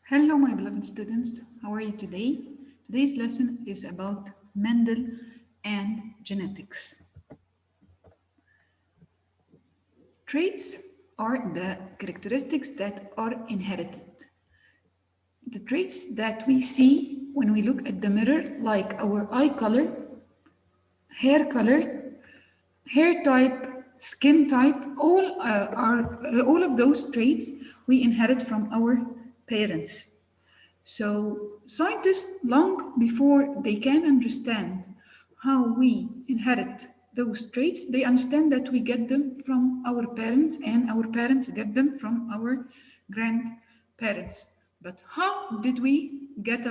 Hello, my beloved students. How are you today? Today's lesson is about Mendel and genetics. Traits are the characteristics that are inherited. The traits that we see when we look at the mirror, like our eye color, hair type, skin type, all of those traits we inherit from our parents. So, scientists, long before they can understand how we inherit those traits, they understand that we get them from our parents and our parents get them from our grandparents. But how did we get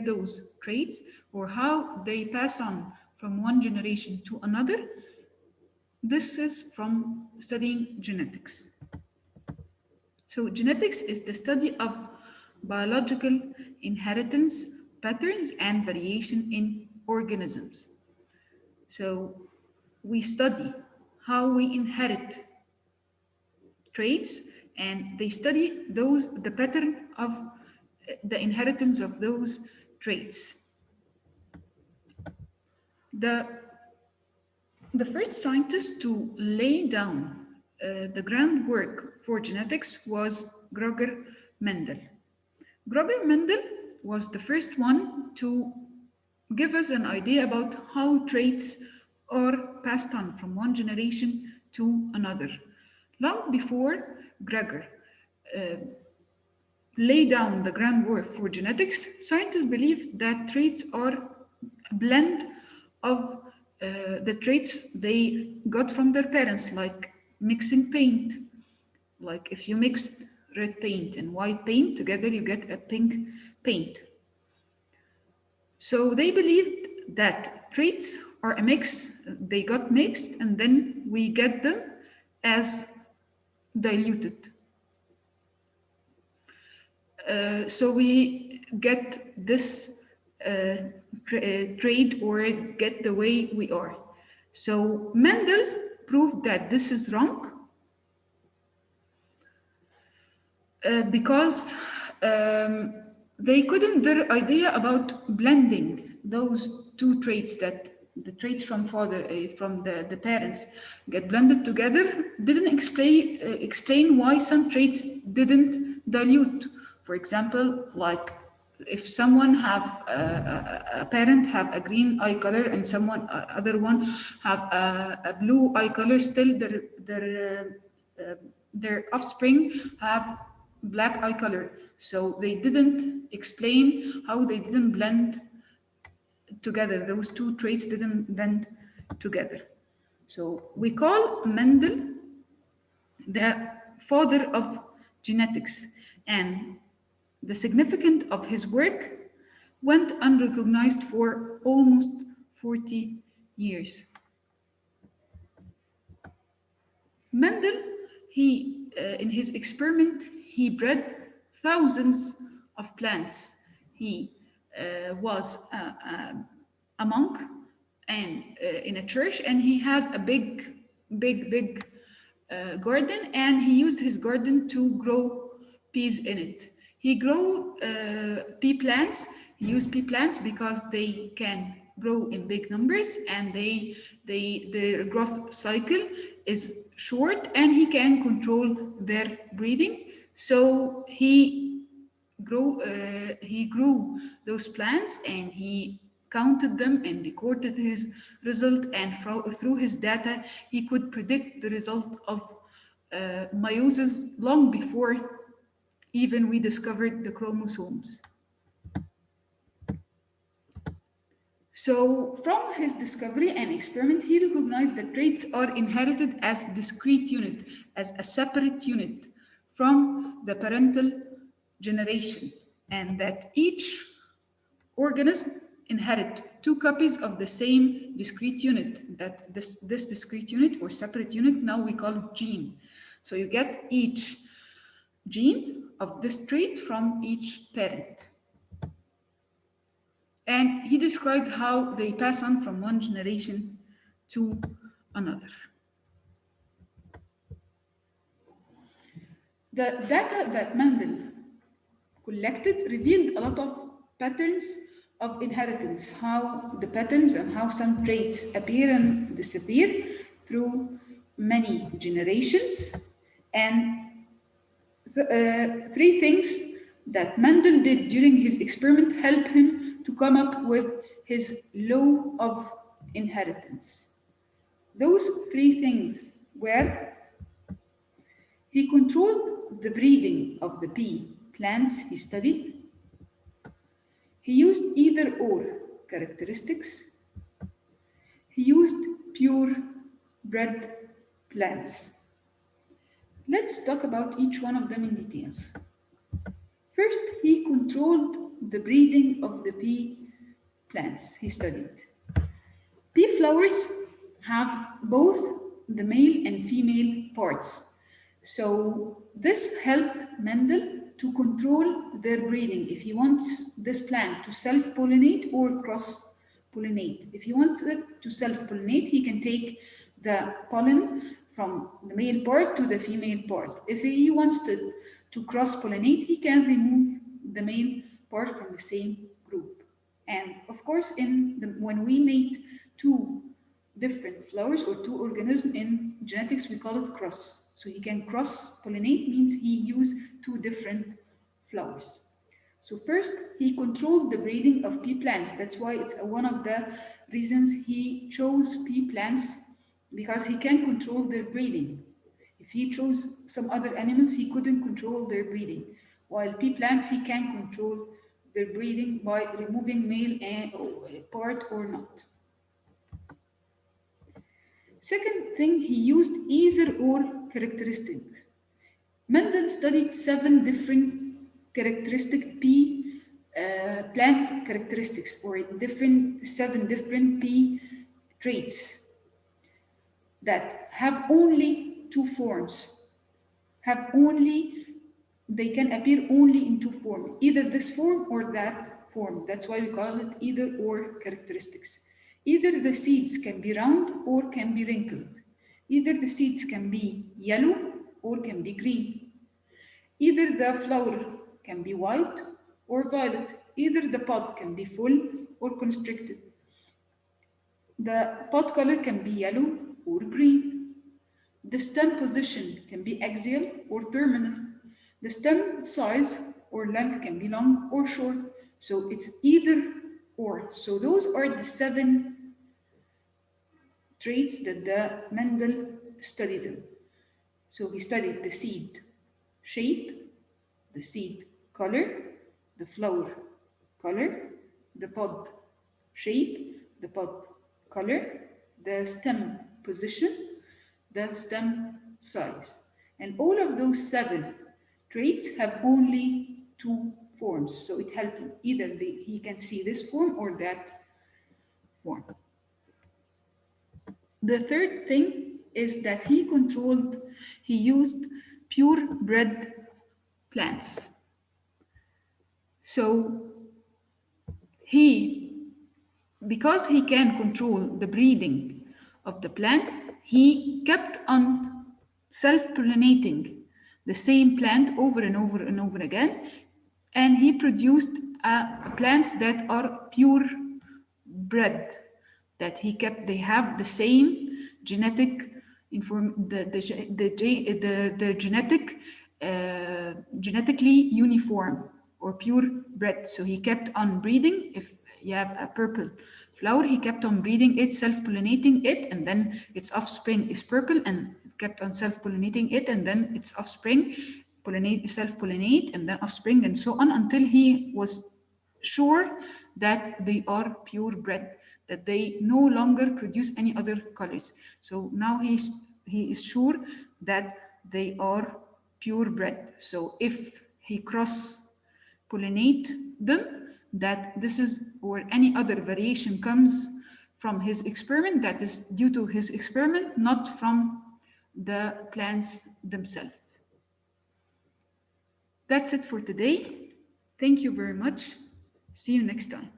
those traits, or how they pass on from one generation to another? This is from studying genetics. So, genetics is the study of biological inheritance, patterns, and variation in organisms. So, we study how we inherit traits, and they study the pattern of the inheritance of those traits. The, the first scientist to lay down the groundwork for genetics was Gregor Mendel. Gregor Mendel was the first one to give us an idea about how traits are passed on from one generation to another. Long before Gregor uh, laid down the groundwork for genetics, scientists believed that traits are a blend of the traits they got from their parents, like mixing paint. Like if you mix red paint and white paint together, you get a pink paint. So they believed that traits are a mix, they got mixed, and then we get them as diluted. So we get this trait or get the way we are. So Mendel proved that this is wrong because they couldn't their idea about blending those two traits, that the traits from the parents get blended together, didn't explain why some traits didn't dilute. For example, like if someone have a parent have a green eye color and someone other one have a blue eye color, still their offspring have black eye color. So they didn't explain how they didn't blend together. Those two traits didn't blend together. So we call Mendel the father of genetics, and the significance of his work went unrecognized for almost 40 years. Mendel, in his experiment, he bred thousands of plants. He was a monk and in a church, and he had a big garden, and he used his garden to grow peas in it. He grew pea plants. He used pea plants because they can grow in big numbers, and their growth cycle is short, and he can control their breeding. So he grew those plants, and he counted them and recorded his result, and through his data he could predict the result of meiosis long before even we discovered the chromosomes. So, from his discovery and experiment, he recognized that traits are inherited as discrete unit, as a separate unit from the parental generation, and that each organism inherit two copies of the same discrete unit. That this discrete unit or separate unit, now we call it gene. So you get each gene of this trait from each parent. And he described how they pass on from one generation to another. The data that Mendel collected revealed a lot of patterns of inheritance, how the patterns and how some traits appear and disappear through many generations. And three things that Mendel did during his experiment help him to come up with his law of inheritance. Those three things were: he controlled the breeding of the pea plants he studied, he used either or characteristics, he used pure bred plants. Let's talk about each one of them in details. First, he controlled the breeding of the pea plants he studied. Pea flowers have both the male and female parts. So this helped Mendel to control their breeding. If he wants this plant to self-pollinate or cross-pollinate. If he wants it to self-pollinate, he can take the pollen from the male part to the female part. If he wants to cross-pollinate, he can remove the male part from the same group. And of course, when we mate two different flowers or two organisms in genetics, we call it cross. So he can cross-pollinate, means he used two different flowers. So first, he controlled the breeding of pea plants. That's why it's one of the reasons he chose pea plants, because he can control their breeding. If he chose some other animals, he couldn't control their breeding. While pea plants, he can control their breeding by removing male part or not. Second thing, he used either or characteristics. Mendel studied 7 different characteristic pea plant characteristics, or 7 different pea traits that have only 2 forms, they can appear only in 2 forms, either this form or that form. That's why we call it either or characteristics. Either the seeds can be round or can be wrinkled. Either the seeds can be yellow or can be green. Either the flower can be white or violet. Either the pod can be full or constricted. The pod color can be yellow or green. The stem position can be axial or terminal. The stem size or length can be long or short. So it's either or. So those are the 7 traits that the Mendel studied. So he studied the seed shape, the seed color, the flower color, the pod shape, the pod color, the stem position, the stem size. And all of those 7 traits have only 2 forms. So it helped him. Either he can see this form or that form. The third thing is that he used pure bred plants. So because he can control the breeding of the plant, he kept on self-pollinating the same plant over and over and over again, and he produced plants that are pure bred, that they have the same genetic genetically uniform or pure bred. So he kept on breeding. If you have a purple flower, he kept on breeding it, self-pollinating it, and then its offspring is purple, and kept on self-pollinating it, and then its offspring self-pollinate, and then offspring, and so on, until he was sure that they are pure bred, that they no longer produce any other colors. So now he is sure that they are pure bred. So if he cross-pollinate them, that this is, or any other variation comes from his experiment, that is due to his experiment, not from the plants themselves. That's it for today. Thank you very much. See you next time.